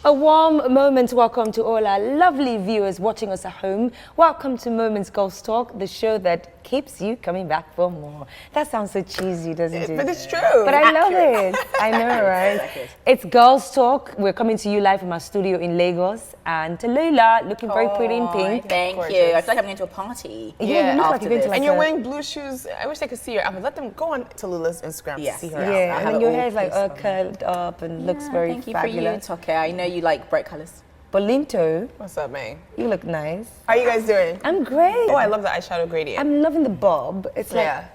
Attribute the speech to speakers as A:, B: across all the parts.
A: A warm moment welcome to all our lovely viewers watching us at home. Welcome to Moments GirlsTalk, the show that keeps you coming back for more. That sounds so cheesy, doesn't it?
B: But it's true.
A: But I love it. I know, right? It's GirlsTalk. We're coming to you live from our studio in Lagos. And Tallulah, looking very pretty in pink.
C: Thank you. I feel like I'm going to a party.
A: Yeah, you look like you're going to like
B: and you're wearing blue shoes. I wish they could see your outfit. Let them go on Tallulah's Instagram to see her outfit.
A: Yeah, and then your hair is like curled up and looks very
C: thank you
A: fabulous.
C: for you, Toke. I know you like bright colours.
A: Bolinto,
B: what's up, man?
A: you look nice.
B: How are you guys doing?
A: I'm great.
B: Oh, I love the eyeshadow gradient.
A: I'm loving the bob. It's like,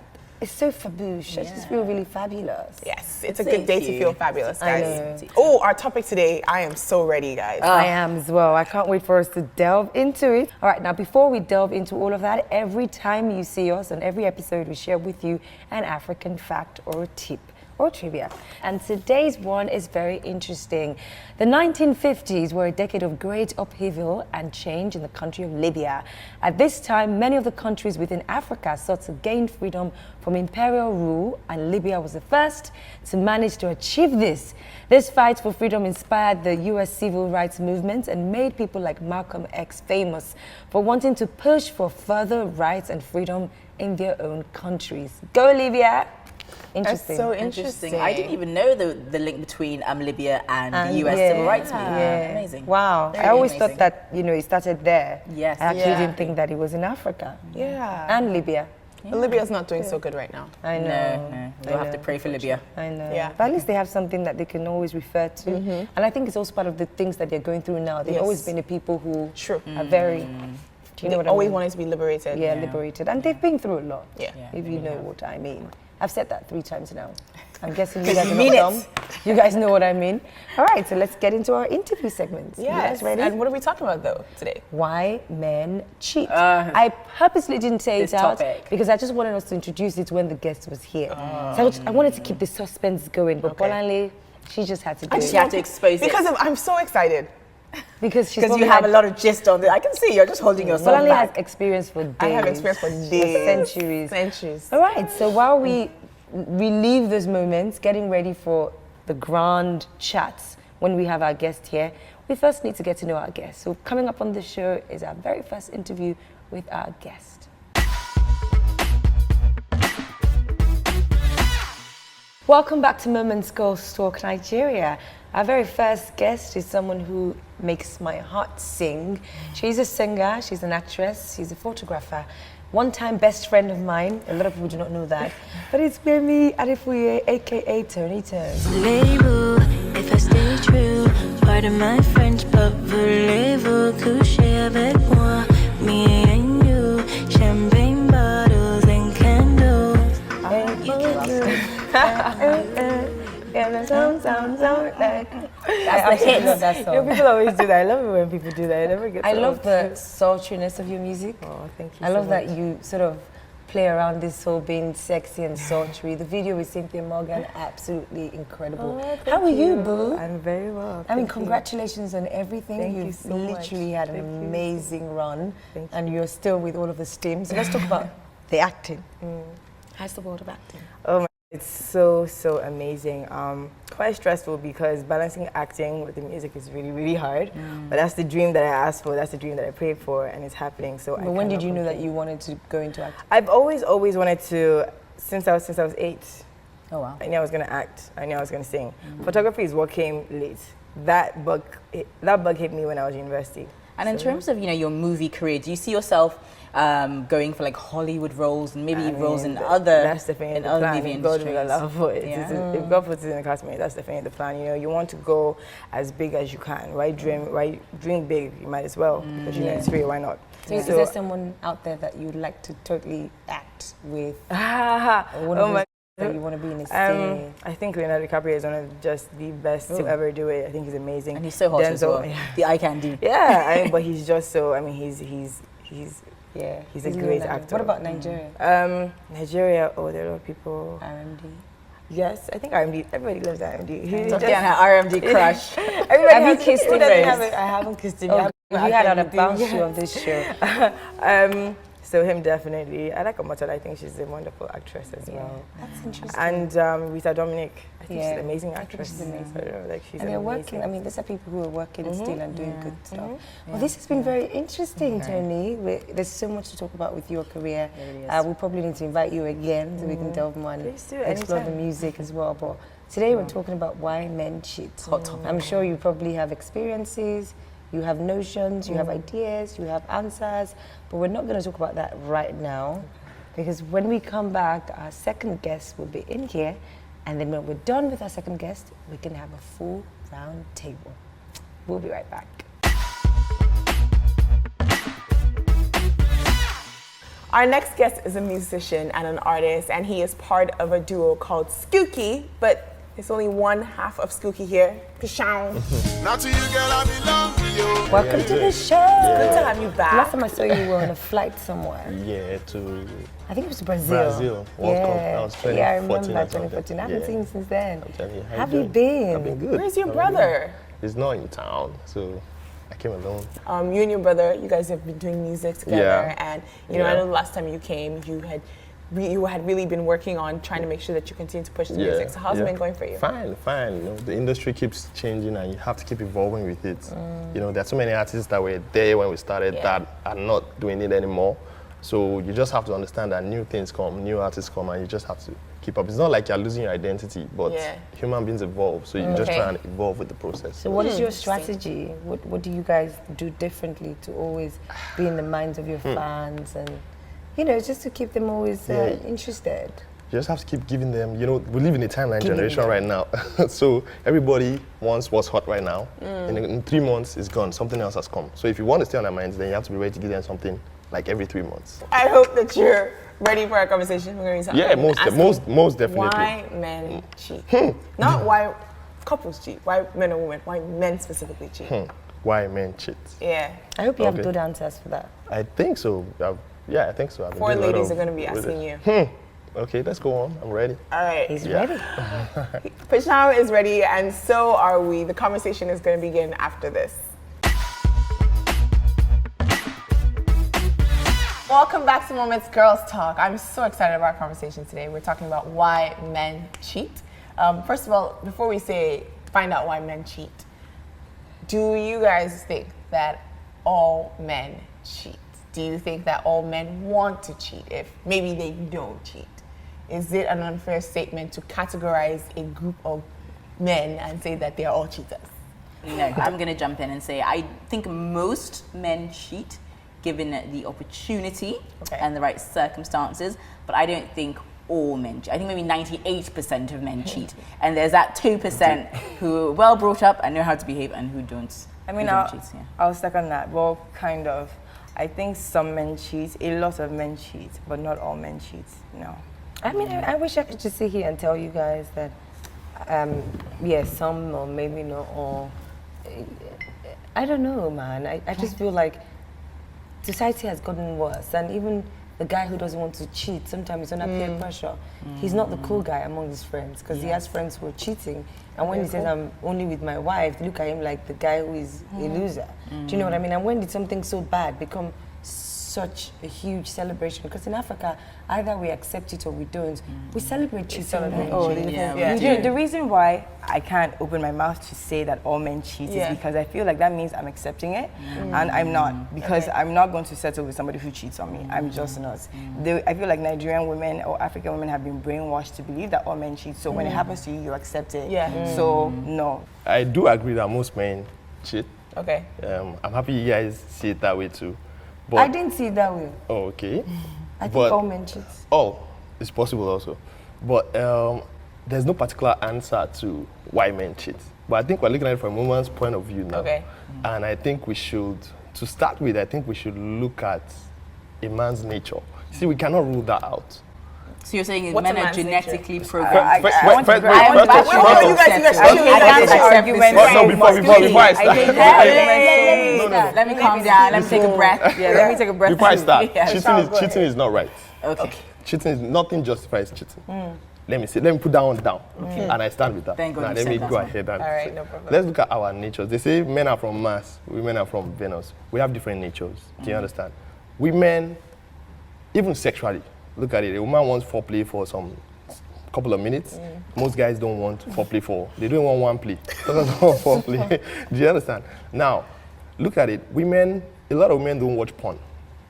A: it's so faboosh. I just feel really fabulous.
B: Yes, it's a good day to feel fabulous, guys.
A: I know.
B: Oh, our topic today, I am so ready, guys.
A: I am as well. I can't wait for us to delve into it. All right, now before we delve into all of that, every time you see us on every episode, we share with you an African fact or a tip or trivia. And today's one is very interesting. The 1950s were a decade of great upheaval and change in the country of Libya. At this time, many of the countries within Africa sought to gain freedom from imperial rule, and Libya was the first to manage to achieve this. This fight for freedom inspired the US civil rights movement and made people like Malcolm X famous for wanting to push for further rights and freedom in their own countries. Go Libya! Interesting.
B: That's so interesting.
C: I didn't even know the link between Libya and the US civil rights movement. Amazing.
A: Wow.
C: Very
A: I always
C: amazing.
A: thought that, it started there.
C: Yes.
A: I actually didn't think that it was in Africa.
B: Yeah.
A: And Libya.
B: But Libya's not doing so good right now.
A: I know.
C: No. We'll have to pray for Libya.
A: I know.
B: Yeah.
A: But at least they have something that they can always refer to. And I think it's also part of the things that they're going through now. They've always been the people who are very... Do you know what I
B: always
A: mean?
B: wanted to be liberated.
A: Yeah, liberated. And they've been through a lot.
B: Yeah.
A: If you know what I mean. I've said that 3 times now. I'm guessing you guys are not dumb. You guys know what I mean. All right, so let's get into our interview segments.
B: Yes.
A: You guys ready?
B: And what are we talking about though today?
A: Why men cheat. I purposely didn't say it out because I just wanted us to introduce it when the guest was here. So I wanted to keep the suspense going, but Bolanle, she just had to do it.
C: She had to expose it.
B: Because I'm so excited.
A: Because
C: you have a lot of gist on it. I can see you're just holding yourself
A: Bolanle
C: back.
A: has experience for days.
B: I have experience for days.
A: Centuries. All right, so while we relive those moments, getting ready for the grand chats when we have our guest here, we first need to get to know our guest. So coming up on the show is our very first interview with our guest. Welcome back to Moments GirlsTalk Nigeria. Our very first guest is someone who makes my heart sing. She's a singer, she's an actress, she's a photographer. One-time best friend of mine. A lot of people do not know that. But it's Femi Adefuye, aka Tony Turns.
D: Label, if I stay true, pardon my French, but voulez-vous coucher avec moi? Me and you, champagne bottles and candles.
A: That's
C: the hit.
A: Love that song.
E: People always do that. I love it when people do that. It never gets
A: I
E: old.
A: love the sultriness of your music.
E: Oh, thank you.
A: I love that you sort of play around this whole being sexy and sultry. The video with Cynthia Morgan, absolutely incredible. How are you, boo?
E: I'm very well.
A: I mean, congratulations on everything.
E: Thank you
A: You've
E: so
A: literally had an
E: Thank you.
A: amazing run,
E: Thank you.
A: and you're still with all of the steam. So let's talk about the acting. How's the world of acting?
E: Oh my, it's so amazing. Quite stressful because balancing acting with the music is really hard. But that's the dream that I asked for. That's the dream that I prayed for, and it's happening. So.
A: But when did you know that you wanted to go into acting?
E: I've always wanted to since I was 8.
C: Oh wow.
E: I knew I was gonna act. I knew I was gonna sing. Photography is what came late. That bug hit me when I was in university.
C: And in terms of your movie career, do you see yourself going for like Hollywood roles and maybe roles in other
E: that's definitely
C: in
E: the
C: other
E: plan.
C: movie
E: If God will
C: industries?
E: allow for it.
C: Yeah.
E: If God puts it in the cast, that's definitely the plan. You want to go as big as you can. Right? Dream big. You might as well because it's free. Why not?
A: So is there someone out there that you'd like to totally act with? Or one of those that you want to be in a scene?
E: I think Leonardo DiCaprio is one of just the best to ever do it. I think he's amazing.
C: And he's so hot as well. The eye candy.
E: Yeah, but he's just so. I mean, he's a great actor.
A: What about Nigeria?
E: Nigeria. Oh, there are a lot of people.
A: RMD.
E: Yes, I think RMD. Everybody loves RMD.
C: Toke and her RMD crush.
A: Have you kissed him?
E: I haven't kissed him.
A: Oh, you had on a bounce show of this show.
E: So him definitely. I like Omotola. I think she's a wonderful actress as well.
A: That's interesting.
E: And Rita Dominic. I think she's
A: Yeah.
E: an amazing actress.
A: she's amazing.
E: I don't know, like she's
A: And they're
E: amazing.
A: working. I mean, these are people who are working still and doing good stuff. Well, this has been very interesting, Tony. There's so much to talk about with your career. We'll probably need to invite you again so we can delve more and
E: Please do,
A: explore the
E: anytime.
A: music as well. But today we're talking about why men cheat.
C: Hot topic.
A: I'm sure you probably have experiences, you have notions, you have ideas, you have answers, but we're not going to talk about that right now because when we come back, our second guest will be in here, and then when we're done with our second guest, we can have a full round table. We'll be right back.
B: Our next guest is a musician and an artist, and he is part of a duo called Skuki, but it's only one half of Skuki here. Peeshaun.
F: Now to you, girl, I belong to you.
A: Welcome to the show.
B: Good to have you back.
A: Last time I saw you were on a flight somewhere.
G: Yeah, to
A: I think it was Brazil.
G: Brazil World Cup. That was 2014
A: Yeah, I remember
G: or something.
A: 2014. I haven't seen you since then.
G: I'm telling you, how
A: Have
G: you
A: you
G: doing?
A: been?
G: I've been good.
B: Where's your
G: I've
B: brother?
G: been- He's not in town, so I came alone.
B: You and your brother, you guys have been doing music together,
G: Yeah.
B: and you know, I
G: Yeah.
B: know the last time you came, you had really been working on trying to make sure that you continue to push the music. So how's it been going for you?
G: Fine, fine. You know, the industry keeps changing, and you have to keep evolving with it. You know, there are so many artists that were there when we started that are not doing it anymore. So you just have to understand that new things come, new artists come, and you just have to keep up. It's not like you're losing your identity, but human beings evolve, so you just try and evolve with the process.
A: So what is your strategy? What do you guys do differently to always be in the minds of your fans and, you know, just to keep them always interested?
G: You just have to keep giving them, you know, we live in a timeline
A: Giving
G: generation
A: them.
G: right now. So everybody wants what's hot right now. In 3 months, it's gone. Something else has come. So if you want to stay on their minds, then you have to be ready to give them something like every 3 months.
B: I hope that you're ready for our conversation. We're going to be
G: Yeah, most definitely.
B: Why men cheat? Not why couples cheat. Why men or women? Why men specifically cheat?
G: Why men cheat?
B: Yeah.
A: I hope you have
G: Okay.
A: good answers for that.
G: I think so. Yeah, I think so. I've been
B: 4
G: doing a lot
B: ladies
G: of
B: are going to be
G: with
B: asking
G: it.
B: you.
G: Okay, let's go on. I'm ready.
B: All right.
A: He's
G: Yeah.
A: ready.
B: Peeshaun is ready, and so are we. The conversation is going to begin after this. Welcome back to Moments Girls Talk. I'm so excited about our conversation today. We're talking about why men cheat. First of all, before we find out why men cheat, do you guys think that all men cheat? Do you think that all men want to cheat if maybe they don't cheat? Is it an unfair statement to categorize a group of men and say that they are all cheaters?
C: No, I'm going to jump in and say I think most men cheat given the opportunity and the right circumstances, but I don't think all men cheat. I think maybe 98% of men cheat, and there's that 2% who are well brought up and know how to behave and who don't.
E: I mean,
C: who don't
E: I'll,
C: cheat, yeah.
E: I'll second that. Well, kind of. I think some men cheat, a lot of men cheat, but not all men cheat, no.
A: I mean, I wish I could just sit here and tell you guys that, yes, some or maybe not all. I don't know, man. I just feel like society has gotten worse, and even the guy who doesn't want to cheat, sometimes he's under peer pressure. He's not the cool guy among his friends because he has friends who are cheating. And when he says, I'm only with my wife, they look at him like the guy who is a loser. Do you know what I mean? And when did something so bad become such a huge celebration? Because in Africa, either we accept it or we don't. We celebrate cheating.
E: The reason why I can't open my mouth to say that all men cheat is because I feel like that means I'm accepting it, and I'm not, because I'm not going to settle with somebody who cheats on me. I'm just not. I feel like Nigerian women or African women have been brainwashed to believe that all men cheat, so when it happens to you, you accept it. So, no.
G: I do agree that most men cheat.
B: Okay.
G: I'm happy you guys see it that way too. But,
A: I didn't see it that way.
G: Oh, okay.
A: I think
G: But-
A: all men cheat.
G: Oh, it's possible also. But there's no particular answer to why men cheat. But I think we're looking at it from a woman's point of view now.
B: Okay.
G: And I think we should, to start with, I think we should look at a man's nature. See, we cannot rule that out.
C: So you're saying
B: What's
C: men
B: a
C: are
B: man's
C: genetically
B: nature?
C: programmed?
G: First-
E: I
G: wait,
E: want to
G: first-
E: go-
G: wait,
E: I want
G: first
E: to
G: of-
E: go-
G: first
E: you
G: of-
E: guys
B: settle.
E: actually
B: Okay,
E: answer
B: let's
E: argument.
G: No, before I start.
C: Let me calm down. Let me take a breath.
E: Yeah, let me take a breath.
G: Before I start,
C: Yeah.
G: cheating is not right.
C: Okay.
G: Cheating is, nothing justifies cheating. Let me put that one down. And I start with that.
C: Thank God
G: Now
C: you
G: let
C: said
G: me
C: that
G: go
C: one.
G: ahead and
B: All right,
G: say,
B: no problem.
G: let's look at our natures. They say men are from Mars, women are from Venus. We have different natures. Do you understand? Women even sexually, look at it. A woman wants foreplay for some couple of minutes. Most guys don't want foreplay they don't want one play. They don't want foreplay. Do you understand? Now, look at it. A lot of women don't watch porn.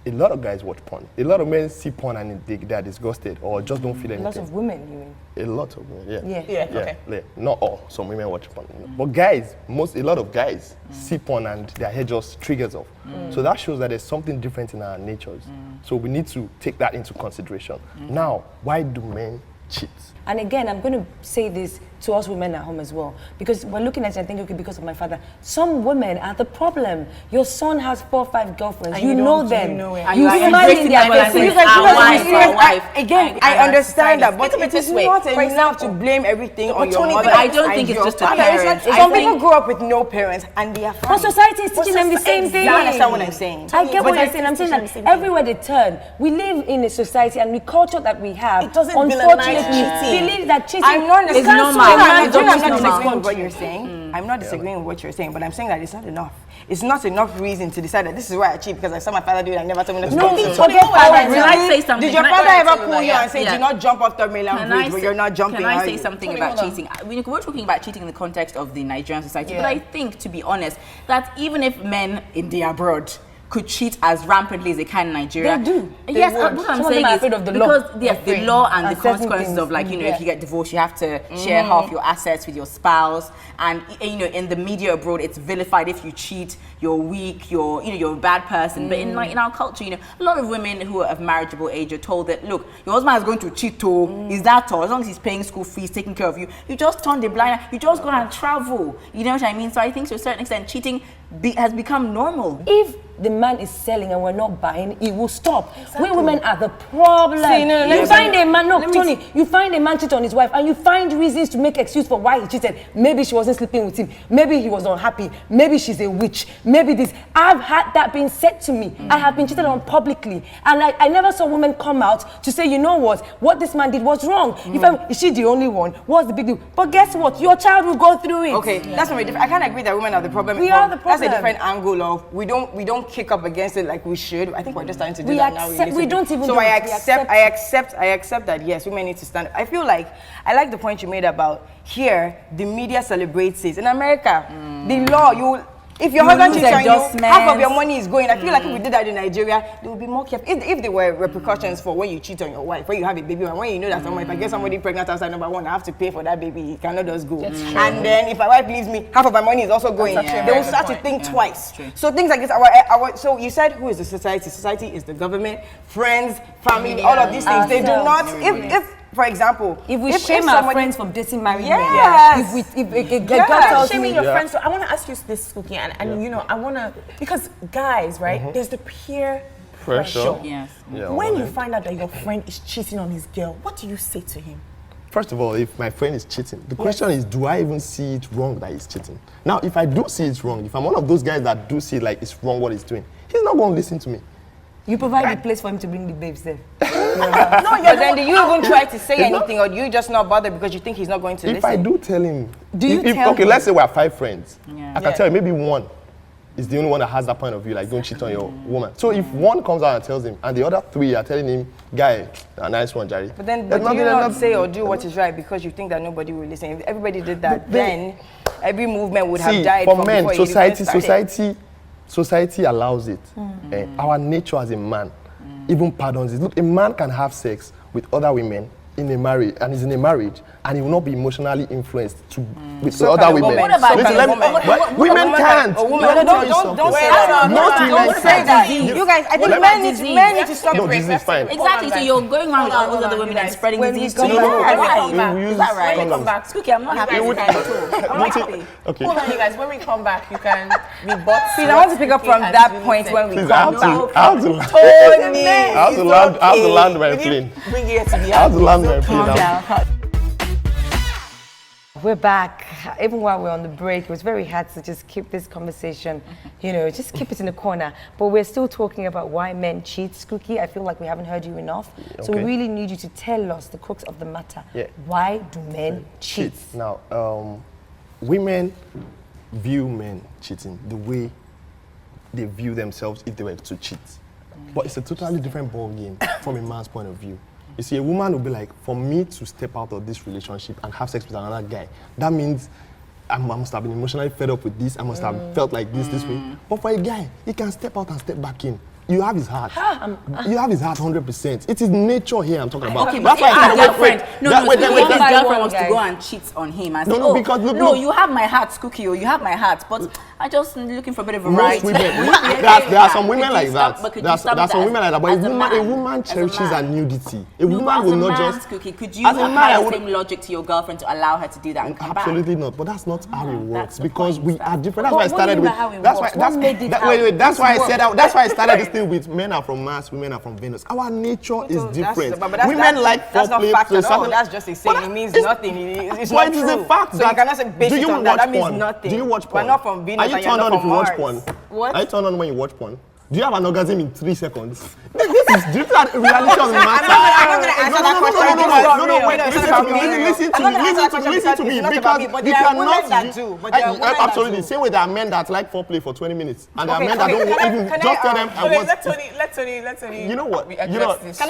G: A lot of guys watch porn. A lot of men see porn and they are disgusted or just don't feel anything.
E: Lots of women, you mean?
G: A lot of women,
B: Yeah, okay.
G: Yeah. Not all. Some women watch porn. But guys, a lot of guys see porn and their head just triggers off. So that shows that there's something different in our natures. So we need to take that into consideration. Now, why do men cheat?
A: And again, I'm going to say this to us women at home as well, because we're looking at it and thinking, okay, because of my father. Some women are the problem. Your son has 4 or 5 girlfriends. You know them. You smile in their faces.
E: Again, I understand that, but it is not enough to blame everything on your mother.
C: But I don't think it's just the parents.
E: Some people grew up with no parents and they are fine.
A: But society is teaching them the same thing.
E: You understand what I'm saying?
A: I get what you're saying. I'm saying that everywhere they turn, we live in a society and the culture that we have,
B: it doesn't
A: unfortunately, believe that cheating
E: is normal. I'm not disagreeing with what you're saying. I'm not disagreeing with what you're saying, but I'm saying that it's not enough. It's not enough reason to decide that this is why I cheat because I saw my father do it and never told me not to do it.
C: Can I say something?
E: Did your father ever pull you and say, do not jump off the mainland bridge where you're not jumping?
C: Can I say something about cheating? We're talking about cheating in the context of the Nigerian society, but I think, to be honest, that even if men in the abroad could cheat as rampantly as they can in Nigeria.
A: They do.
C: Yes, what I'm saying is
A: afraid of the
C: because
A: law.
C: the law and the consequences of, like, if you get divorced, you have to share half your assets with your spouse, and in the media abroad, it's vilified if you cheat. You're weak. You're a bad person. But in our culture, a lot of women who are of marriageable age are told that, look, your husband is going to cheat too. Is that all? As long as he's paying school fees, taking care of you, you just turn the blind eye. You just go and travel. You know what I mean? So I think to a certain extent, cheating has become normal.
A: If the man is selling and we're not buying, it will stop. We women are the problem. You find a man cheat on his wife and you find reasons to make excuse for why he cheated. Maybe she wasn't sleeping with him. Maybe he was unhappy. Maybe she's a witch. Maybe this. I've had that being said to me. I have been cheated on publicly. And I never saw women come out to say, you know what this man did was wrong. Is she the only one? What's the big deal? But guess what? Your child will go through it.
E: Okay, that's very different. I can't agree that women are the problem.
A: We are the problem.
E: That's a different angle of we don't kick up against it like we should. I think we're just starting to do that now.
A: We don't even.
E: So I accept that yes, women need to stand. I feel like I like the point you made about here. The media celebrates it. In America, the law if your husband cheats on you, half of your money is going. I feel like if we did that in Nigeria, they would be more careful. If there were repercussions for when you cheat on your wife, when you have a baby, and when you know that if I get somebody pregnant outside number one, I have to pay for that baby. It cannot just go. And then if my wife leaves me, half of my money is also going. They will start to think twice. So things like this. So you said, who is the society? Society is the government, friends, family, all of these things. They do not. If for example,
A: if we shame our friends from dating married men,
B: if shaming your friends. So I want to ask you this, Skuki, and I want to, because guys, right? There's the peer pressure.
C: Yes.
B: When you find out that your friend is cheating on his girl, what do you say to him?
G: First of all, if my friend is cheating, the question is, do I even see it wrong that he's cheating? Now, if I do see it wrong, if I'm one of those guys that do see like it's wrong what he's doing, he's not going to listen to me.
A: You provide the place for him to bring the babes there.
E: But then do you even try to say anything, or do you just not bother because you think he's not going to listen?
G: If I do tell him,
A: tell him?
G: Let's say we're 5 friends. I can tell you maybe one is the only one that has that point of view, like don't cheat on your woman. So if one comes out and tells him, and the other 3 are telling him, guy, a nice one, Jerry.
E: But then do you not say or do what is right because you think that nobody will listen? If everybody did that, then every movement would have died.
G: For men, society allows it. Our nature as a man even pardons it. Look, a man can have sex with other women in a marriage, and he's in a marriage, and he will not be emotionally influenced with the other women.
C: What about
G: women can't.
E: Don't say that. Don't say that. You guys, I think men need to stop.
G: No, this is fine.
C: Exactly. So you're going around with all other women and spreading disease to you.
B: Is that right? When we come back,
C: Skuki, I'm not happy with that at all.
B: I'm not happy.
G: Okay.
B: Hold on, you guys. When we come back, you can be bought.
E: Please, I want to pick up from that point when we come back.
G: I have to land my plane.
B: Bring it to the
G: I have to land my plane now.
A: We're back. Even while we're on the break, it was very hard to just keep this conversation, just keep it in the corner. But we're still talking about why men cheat. Skuki, I feel like we haven't heard you enough. Okay. So we really need you to tell us the crux of the matter. Yeah. Why do men cheat?
G: Now, women view men cheating the way they view themselves if they were to cheat. But it's a totally different ball game from a man's point of view. You see, a woman will be like, for me to step out of this relationship and have sex with another guy, that means I must have been emotionally fed up with this, I must have felt like this way. But for a guy, he can step out and step back in. You have his heart. You have his heart 100%. It is nature here I'm talking about.
C: Okay, but
G: that's why
C: his girlfriend. If his
G: wait.
C: girlfriend wants to go and cheat on him and say, no, you have my heart, Skuki, or you have my heart, but I just looking for a bit of variety.
G: Most women, there are some women like that. There are some women like that. But a woman cherishes her nudity. A woman will not just.
C: Skuki, could you apply the same logic to your girlfriend to allow her to do that and come back?
G: Absolutely not. But that's not how it works because we are different. That's why I started with. That's why I said that. That's why I started this thing with men are from Mars, women are from Venus. Our nature is different. Women like
E: that's not fact at all. That's just a saying. It means nothing. It's not true.
G: It is a fact.
E: So you cannot say based on that. That means nothing.
G: Do you watch porn?
E: We're not from Venus.
G: Are you turned on if you watch porn?
E: What?
G: Are you turned on when you watch porn? Do you have an orgasm in 3 seconds? This is do you know the reality of the matter?
E: I'm not going to answer that question.
G: No, wait, listen to me because you cannot. Absolutely, same way there are men that like foreplay for 20 minutes and there are men that don't even just tell them I want.
B: Let Tony.
G: You know what?
E: Can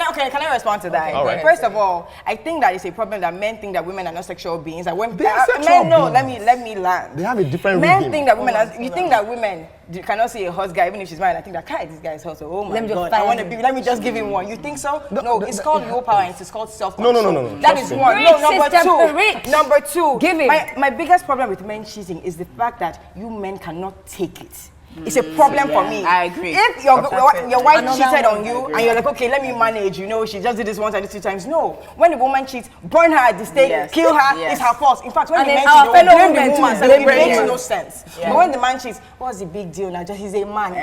E: I respond to that?
G: All right.
E: First of all, I think that it's a problem that men think that women are not sexual beings. That when
G: they are sexual
E: beings. Let me land.
G: They have a different
E: men
G: rhythm.
E: think that women are, you think that women cannot see a hot guy even if she's married. I think that this guy is hot. So oh my god, I want to be. Let me just give him one. You think so? No, it's called willpower and it's called self-control.
G: No.
E: That is one. No, number two.
A: Give him.
E: My biggest problem with men cheating is the fact that you men cannot take it. It's a problem for me.
C: I agree.
E: If your wife cheated on you and you're like, okay, let me manage, she just did this once and 2 times. No. When the woman cheats, burn her at the stake, kill her, it's her fault. In fact, when the man cheats, blame the woman. It makes no sense. But when the man cheats, what's the big deal now? Just he's a man.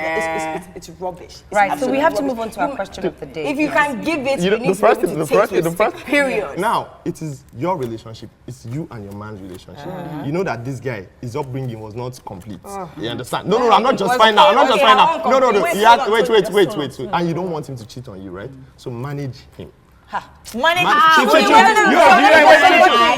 E: It's rubbish.
A: Right, so we have to move on to our question of the day.
E: If you can give it, you need to be able to take it, period.
G: Now, it is your relationship. It's you and your man's relationship. You know that this guy, his upbringing was not complete. You understand? No, I'm not just fine now. I'm not just fine now. No. Wait. And you don't want him to cheat on you, right? So manage him.
B: Manage
G: him.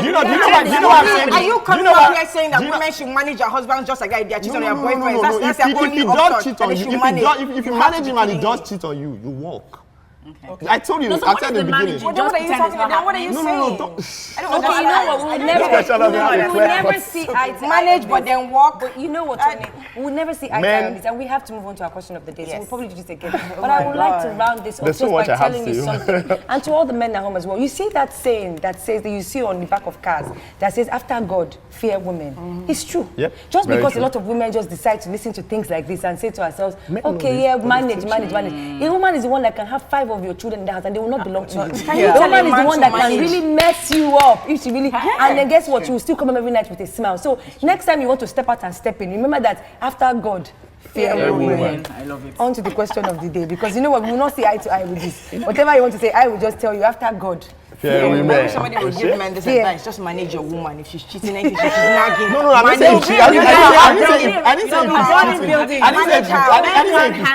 G: You know what I'm saying?
E: Are you coming up here saying that women should manage their husbands just like they are cheating on their boyfriends? That's their only option.
G: If you manage him and he does cheat on you, you walk. Okay. I told you. I said in the beginning.
E: What are you talking about? What are you saying?
G: No.
A: I don't know. You know what? We will never see eye to eye.
E: Manage, but then walk.
A: But you know what, Tony? We will never see eye to eye on this, and we have to move on to our question of the day. So we'll probably do this again. But I would like to round this off just by telling you something. And to all the men at home as well. You see that saying that says that you see on the back of cars that says, "After God, fear women." It's true. Just because a lot of women just decide to listen to things like this and say to ourselves, "Okay, manage." A woman is the one that can have 5 of your children in the house and they will not belong to you. The woman is the one that can really mess you up if she really, and then guess what? You will still come home every night with a smile. So next time you want to step out and step in, remember that after God, fear women.
C: I love it.
A: On to the question of the day, because you know what? We will not see eye to eye with this. Whatever you want to say, I will just tell you after God.
G: Fear women.
E: I wish somebody would give men this advice. Just manage your woman. If she's cheating, if she's nagging.
G: No, I didn't say cheating. I didn't say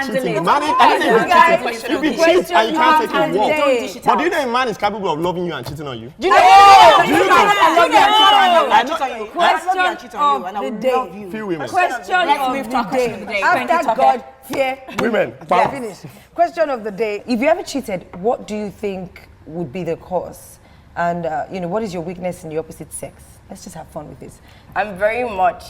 G: cheating. If you cheat and you can't take a walk. But do you know a man is capable of loving you and cheating on you?
E: Do you know? I love you and cheat on you, and I will love you.
G: Fear women.
A: Question of the day. After God, fear
G: women.
A: Finish. Question of the day. If you ever cheated, what do you think would be the cause? And what is your weakness in the opposite sex? Let's just have fun with this.
E: I'm very much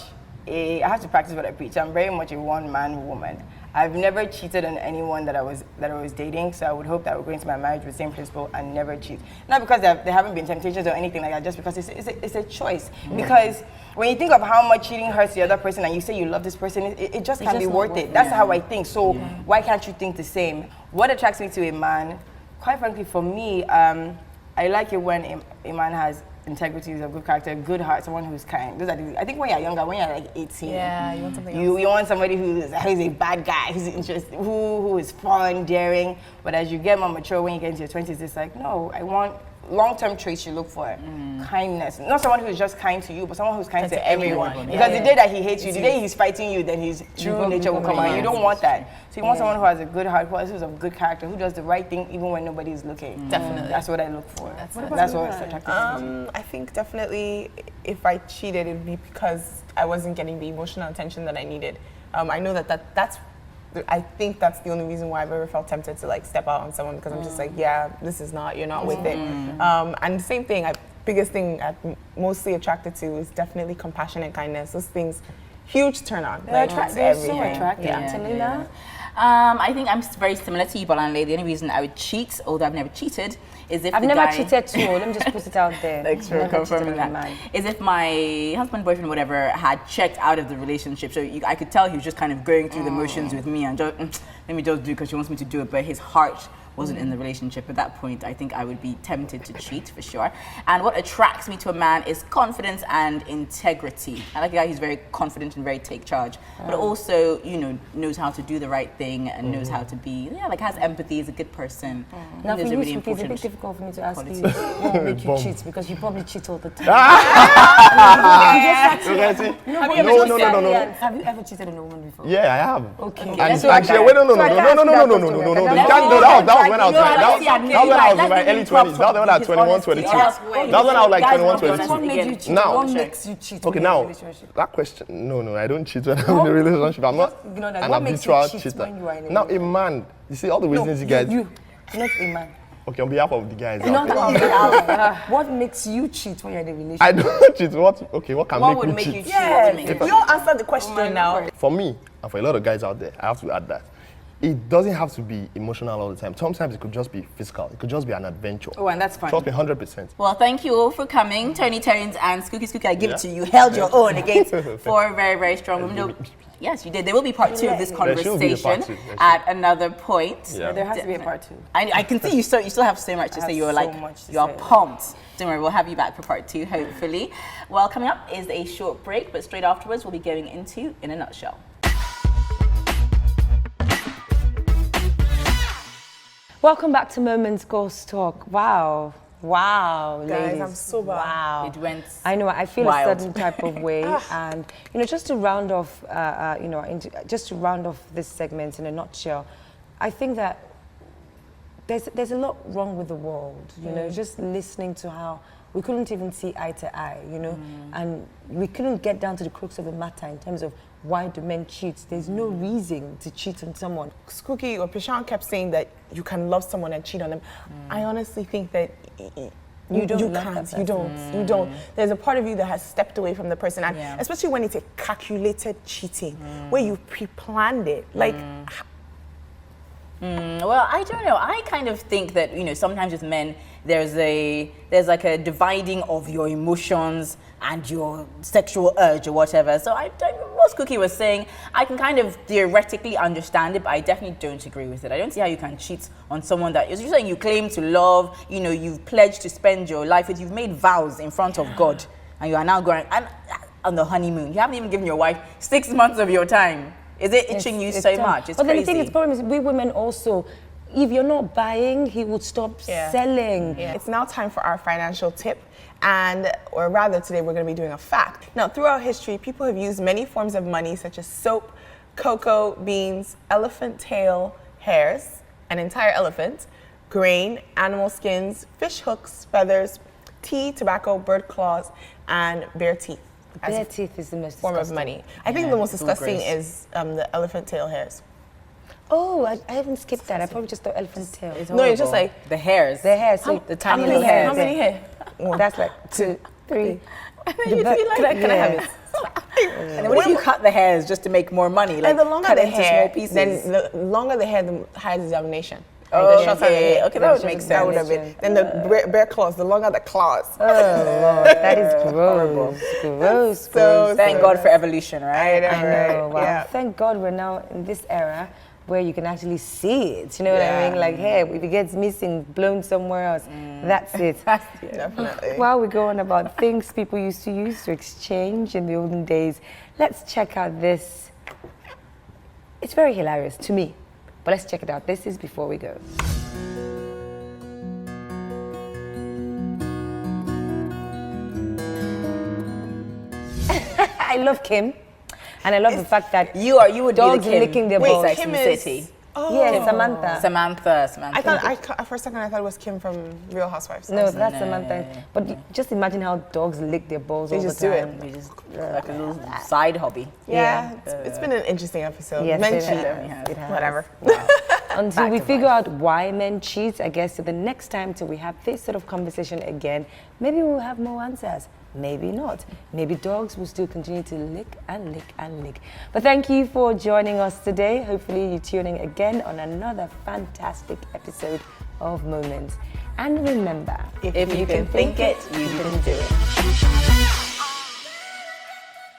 E: I have to practice what I preach. I'm very much a one-man woman. I've never cheated on anyone that I was dating, so I would hope that I would go into my marriage with the same principle and never cheat. Not because there haven't been temptations or anything like that, just because it's a choice. Because when you think of how much cheating hurts the other person and you say you love this person, it just can't be worth it. That's how I think. So why can't you think the same? What attracts me to a man? Quite frankly, for me, I like it when a man has integrity, is a good character, good heart, someone who's kind. I think when you're younger, when you're like 18,
B: you want something else.
E: You want somebody who's a bad guy, who's interested, who is fun, daring. But as you get more mature, when you get into your 20s, it's like, no, I want long-term traits you look for. Kindness. Not someone who's just kind to you, but someone who's kind to everyone. Because the day that he hates you, the day he's fighting you, then his true nature will come out. You don't want that. So you want someone who has a good heart, who's a good character, who does the right thing even when nobody is looking. Definitely. That's what I look for. That's what's attractive to me.
B: I think definitely if I cheated, it would be because I wasn't getting the emotional attention that I needed. I know that's I think that's the only reason why I've ever felt tempted to like step out on someone, because I'm just like, yeah, this is not, you're not with it. And the same thing, biggest thing I'm mostly attracted to is definitely compassion and kindness. Those things, huge turn on.
A: They're so attractive.
C: Yeah. I think I'm very similar to you, Bolanle. The only reason I would cheat, although I've never cheated, is if
A: I've never cheated too. Let me just put it out there.
C: Thanks for confirming that. Is if my husband, boyfriend, whatever, had checked out of the relationship. So I could tell he was just kind of going through the motions with me and just, let me just do it because she wants me to do it, but his heart wasn't in the relationship. At that point, I think I would be tempted to cheat for sure. And what attracts me to a man is confidence and integrity. I like a guy who's very confident and very take charge, but also, knows how to do the right thing and knows how to be, has empathy, is a good person.
A: Now for you, it's a bit difficult for me to ask you what will make you cheat, because you probably cheat all the time.
G: No.
A: Have you ever cheated on a woman before?
G: Yeah, I have.
A: Okay.
G: And actually, wait, no. That was when I was in my early 20s. That was when I was 21, 22. That was when I was like 21, 22.
A: What made you cheat?
G: Now,
A: What makes you cheat?
G: Okay, now, that question, no, I don't cheat when I'm in a relationship. I'm not an habitual cheater. Now, a man, you see all the reasons you guys...
A: You're not a man.
G: Okay, on behalf of the guys.
A: What makes you cheat when you're in a relationship?
G: I don't cheat. What can
C: What would
G: me
C: make
G: cheat?
C: you cheat?
B: You don't answer the question now.
G: For me, and for a lot of guys out there, I have to add that it doesn't have to be emotional all the time. Sometimes it could just be physical. It could just be an adventure.
E: Oh, and that's fine.
G: Trust me, 100%.
C: Well, thank you all for coming. Tony Terrence and Skuki, I give it to you. You held your own against four very, very strong women. Yes, you did. There will be part 2 of this conversation at another point.
E: Yeah. There has to be a part 2.
C: I can see you still have so much to say. You're pumped. Don't worry, we'll have you back for part 2, hopefully. Well, coming up is a short break, but straight afterwards, we'll be going into In a Nutshell.
A: Welcome back to Moments GirlsTalk. Wow,
B: guys,
A: ladies.
B: I'm so bad.
A: Wow.
C: It went
A: I know, I feel
C: wild.
A: a certain type of way. And, just to round off, just to round off this segment in a nutshell, I think that there's a lot wrong with the world, just listening to how we couldn't even see eye to eye, and we couldn't get down to the crux of the matter in terms of why do men cheat. There's no reason to cheat on someone.
B: Skuki or Peeshaun kept saying that you can love someone and cheat on them. I honestly think that you don't. There's a part of you that has stepped away from the person, and especially when it's a calculated cheating, where you pre-planned it.
C: Well, I don't know. I kind of think that, sometimes with men, there's like a dividing of your emotions and your sexual urge or whatever. So what Skuki was saying, I can kind of theoretically understand it, but I definitely don't agree with it. I don't see how you can cheat on someone that you're saying you claim to love, you've pledged to spend your life with, you've made vows in front of God, and you are now going on the honeymoon. You haven't even given your wife 6 months of your time. Is it itching you so much? It's
A: but
C: crazy.
A: Then the thing is, the problem is we women also, if you're not buying, he would stop selling.
B: Yeah. It's now time for our financial tip. Or rather today we're going to be doing a fact. Now, throughout history, people have used many forms of money such as soap, cocoa beans, elephant tail hairs, an entire elephant, grain, animal skins, fish hooks, feathers, tea, tobacco, bird claws, and bear teeth.
A: Bear teeth is the most
B: form of money. I think the most disgusting is the elephant tail hairs.
A: Oh, I haven't skipped that. I probably just thought elephant tail.
B: No, it's just like
C: the hairs.
A: The hairs. So
C: the tiny little hairs.
B: How many hairs?
A: That's like 2, 3.
B: Can I have it?
C: And then what if you cut the hairs just to make more money?
B: Like, the longer the hair,
C: small pieces.
B: then the longer the hair, the higher the examination.
C: Okay, that would make sense.
B: That would have been. Then the bear claws, the longer the claws.
A: Oh, Lord, that is gross. Gross.
B: So
C: thank God for evolution, right?
A: I know. Wow. Yeah. Thank God we're now in this era where you can actually see it. You know what I mean? Like, hey, if it gets missing, blown somewhere else, that's it.
B: Definitely.
A: While we go on about things people used to use to exchange in the olden days, let's check out this. It's very hilarious to me, but let's check it out. This is before we go. I love Kim. And I love the fact that
C: you would
A: dogs
C: be the Kim.
A: licking their
C: Wait,
A: balls.
C: Sex in the City.
A: Yeah, Samantha.
C: Samantha.
B: I thought for a second I thought it was Kim from Real Housewives.
A: No, that's Samantha. But just imagine how dogs lick their balls all the
B: just do it.
A: time.
C: We just like a little side hobby.
B: Yeah, it's been an interesting episode.
A: Yes,
B: Men
A: it
B: cheat.
A: has. It has.
B: Whatever.
A: Until we figure out why men cheat, I guess, so the next time till we have this sort of conversation again, maybe we'll have more answers. Maybe not. Maybe dogs will still continue to lick and lick and lick. But thank you for joining us today. Hopefully you're tuning again on another fantastic episode of Moments. And remember,
C: if you can think it, you can do it.